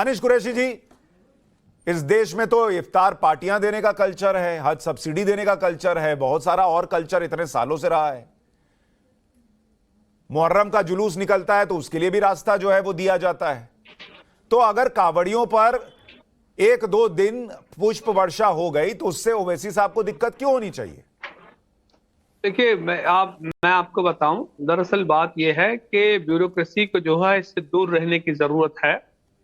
दानिश कुरैशी जी, इस देश में तो इफ्तार पार्टियां देने का कल्चर है, हज सब्सिडी देने का कल्चर है, बहुत सारा और कल्चर इतने सालों से रहा है। मुहर्रम का जुलूस निकलता है तो उसके लिए भी रास्ता जो है वो दिया जाता है। तो अगर कावड़ियों पर एक दो दिन पुष्प वर्षा हो गई तो उससे ओवैसी साहब को दिक्कत क्यों होनी चाहिए? देखिए, मैं आपको बताऊं, दरअसल बात यह है कि ब्यूरोक्रेसी को जो है इससे दूर रहने की जरूरत है,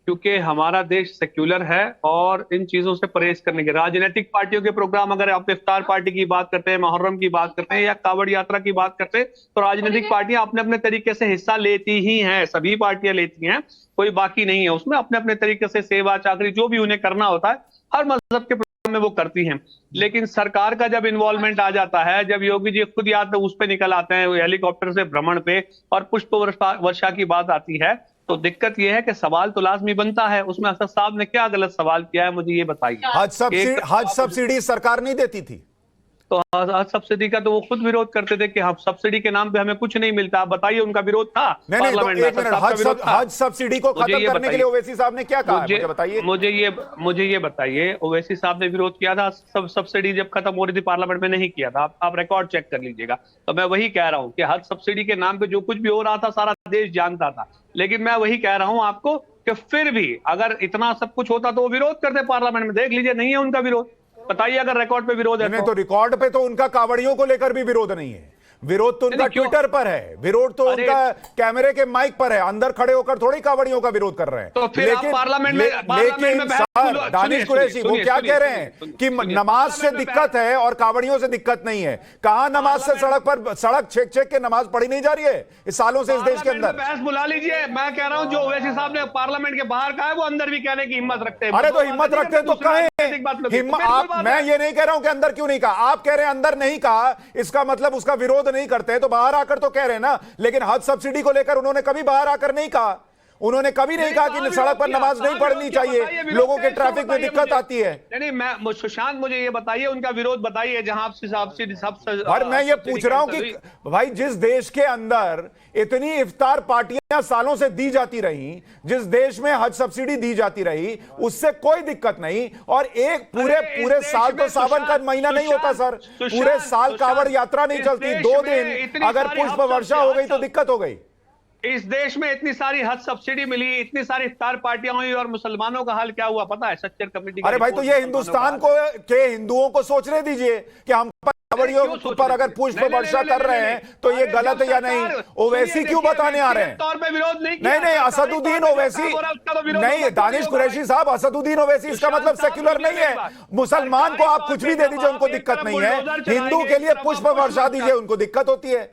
क्योंकि हमारा देश सेक्युलर है और इन चीजों से परहेज करने के राजनीतिक पार्टियों के प्रोग्राम, अगर आप इफ्तार पार्टी की बात करते हैं, मुहर्रम की बात करते हैं या कावड़ यात्रा की बात करते हैं, तो राजनीतिक पार्टियां अपने अपने तरीके से हिस्सा लेती ही हैं। सभी पार्टियां लेती हैं, कोई बाकी नहीं है उसमें। अपने अपने तरीके से सेवा चाकरी जो भी उन्हें करना होता है हर मजहब के में वो करती हैं। लेकिन सरकार का जब इन्वॉल्वमेंट आ जाता है, जब योगी जी खुद याद उस पे निकल आते हैं हेलीकॉप्टर से भ्रमण पे और पुष्प वर्षा की बात आती है, तो दिक्कत यह है कि सवाल तो लाजमी बनता है। उसमें असद साहब ने क्या गलत सवाल किया है, मुझे ये बताइए। हज सब्सिडी सरकार नहीं देती थी तो हज सब्सिडी का तो वो खुद विरोध करते थे कि हम सब्सिडी के नाम पे हमें कुछ नहीं मिलता। आप बताइए, उनका विरोध था पार्लियामेंट में? हज सब्सिडी को खत्म करने के लिए ओवैसी साहब ने क्या कहा, मुझे बताइए। मुझे ये बताइए, ओवैसी साहब ने विरोध किया था सब सब्सिडी जब खत्म हो रही थी, पार्लियामेंट में नहीं किया था। आप रिकॉर्ड चेक कर लीजिएगा। तो मैं वही कह रहा हूँ कि हज सब्सिडी के नाम पे जो कुछ भी हो रहा था सारा देश जानता था। लेकिन मैं वही कह रहा हूँ आपको कि फिर भी अगर इतना सब कुछ होता तो वो विरोध करते पार्लियामेंट में। देख लीजिए, नहीं है उनका विरोध। बताइए अगर रिकॉर्ड पे विरोध है नहीं तो रिकॉर्ड पे तो उनका कावड़ियों को लेकर भी विरोध नहीं है। विरोध तो उनका ट्विटर पर है, विरोध तो उनका कैमरे के माइक पर है। अंदर खड़े होकर थोड़ी कावड़ियों का विरोध कर रहे हैं। तो फिर आप पार्लियामेंट लेकिन सर दानिश कुरैशी वो क्या कह रहे हैं कि नमाज से दिक्कत है और कावड़ियों से दिक्कत नहीं है। कहां नमाज से सड़क छेक छेक के नमाज पढ़ी नहीं जा रही है इस सालों से इस देश के अंदर? बहस बुला लीजिए। मैं कह रहा हूं जो ओवैसी साहब ने पार्लियामेंट के बाहर कहा है वो अंदर भी कहने की हिम्मत रखते हैं। अरे तो हिम्मत रखते हैं तो कहें। मैं ये नहीं कह रहा हूं कि अंदर क्यों नहीं कहा। आप कह रहे हैं अंदर नहीं कहा, इसका मतलब उसका विरोध नहीं करते हैं, तो बाहर आकर तो कह रहे हैं ना। लेकिन हज सब्सिडी को लेकर उन्होंने कभी बाहर आकर नहीं कहा। उन्होंने कभी नहीं कहा कि सड़क पर नमाज नहीं पढ़नी चाहिए, लोगों के ट्रैफिक में दिक्कत आती है। नहीं, मैं सुशांत, मुझे ये बताइए उनका विरोध बताइए जहां आपसे। और मैं ये पूछ रहा हूं कि भाई जिस देश के अंदर इतनी इफ्तार पार्टियां सालों से दी जाती रही, जिस देश में हज सब्सिडी दी जाती रही, उससे कोई दिक्कत नहीं। और एक पूरे साल तो सावन का महीना नहीं होता सर, पूरे साल कावड़ यात्रा नहीं चलती। 2 दिन अगर पुष्प वर्षा हो गई तो दिक्कत हो गई। इस देश में इतनी सारी हज सब्सिडी मिली, इतनी सारी इफ्तार पार्टियां हुई, और मुसलमानों का हाल क्या हुआ पता है? सच्चर कमेटी। अरे भाई, तो ये हिंदुस्तान के हिंदुओं को सोचने दीजिए कि हम कावड़ियों पर अगर पुष्प वर्षा कर रहे हैं तो ये गलत है या नहीं। ओवैसी क्यों बताने आ रहे हैं? तौर पे विरोध नहीं, असदुद्दीन ओवैसी नहीं, दानिश कुरैशी साहब, असदुद्दीन ओवैसी इसका मतलब सेक्युलर नहीं है। मुसलमान को आप कुछ भी दे दीजिए, उनको दिक्कत नहीं है। हिंदू के लिए पुष्प वर्षा दीजिए, उनको दिक्कत होती है।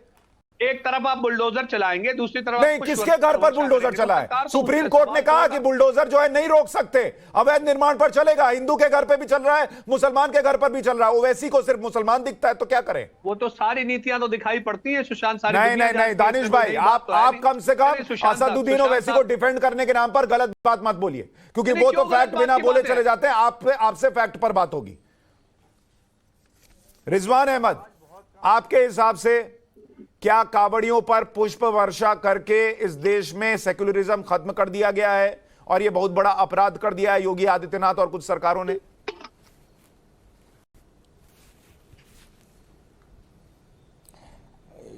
एक तरफ आप बुलडोजर चलाएंगे, दूसरी तरफ नहीं। किसके घर पर बुलडोजर चला है? सुप्रीम कोर्ट ने कहा कि बुलडोजर जो है नहीं रोक सकते, अवैध निर्माण पर चलेगा। हिंदू के घर पे भी चल रहा है, मुसलमान के घर पर भी चल रहा है। ओवैसी को सिर्फ मुसलमान दिखता है तो क्या करें? वो तो सारी नीतियां तो दिखाई पड़ती हैं सुशांत। नहीं दानिश भाई, आप कम से कम असदुद्दीन ओवैसी को डिफेंड करने के नाम पर गलत बात मत बोलिए, क्योंकि वो तो फैक्ट बिना बोले चले जाते हैं। आपसे फैक्ट पर बात होगी। रिजवान अहमद, आपके हिसाब से क्या कावड़ियों पर पुष्प वर्षा करके इस देश में सेक्युलरिज्म खत्म कर दिया गया है और यह बहुत बड़ा अपराध कर दिया है योगी आदित्यनाथ और कुछ सरकारों ने?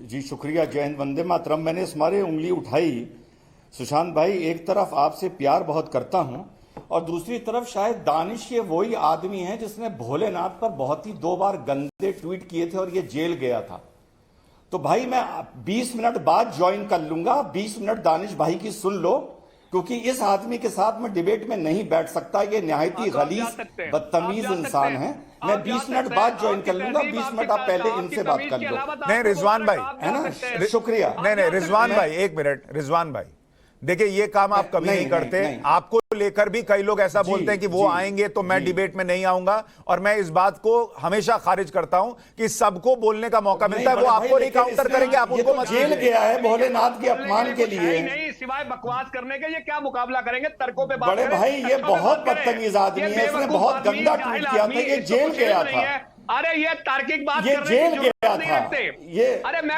जी शुक्रिया। जय हिंद, वंदे मातरम। मैंने इस मारे उंगली उठाई सुशांत भाई, एक तरफ आपसे प्यार बहुत करता हूं और दूसरी तरफ शायद दानिश ये वही आदमी है जिसने भोलेनाथ पर बहुत ही 2 बार गंदे ट्वीट किए थे और ये जेल गया था। तो भाई मैं 20 मिनट बाद ज्वाइन कर लूंगा, 20 मिनट दानिश भाई की सुन लो, क्योंकि इस आदमी के साथ मैं डिबेट में नहीं बैठ सकता। ये निहायती गलीज बदतमीज इंसान है। मैं 20 मिनट बाद ज्वाइन कर लूंगा, 20 मिनट आप पहले इनसे बात कर लो। नहीं रिजवान भाई, है ना, शुक्रिया। नहीं रिजवान भाई, 1 मिनट। रिजवान भाई देखिए, ये काम आप कभी नहीं करते। आपको लेकर भी कई लोग ऐसा बोलते हैं कि वो आएंगे तो मैं डिबेट में नहीं आऊंगा, और मैं इस बात को हमेशा खारिज करता हूं कि सबको बोलने का मौका मिलता है। वो आपको नहीं काउंटर करेंगे, आप उनको मत। जेल गया है भोलेनाथ के अपमान के लिए, नहीं सिवाय बकवास करने के। ये क्या मुकाबला करेंगे? तर्कों पे बात। बड़े भाई ये बहुत बदतमीज आदमी है, इसने बहुत गंदा ट्वीट किया था। ये जेल गया था। अरे ये तार्किक बात, ये जेल गया था। ये अरे मैं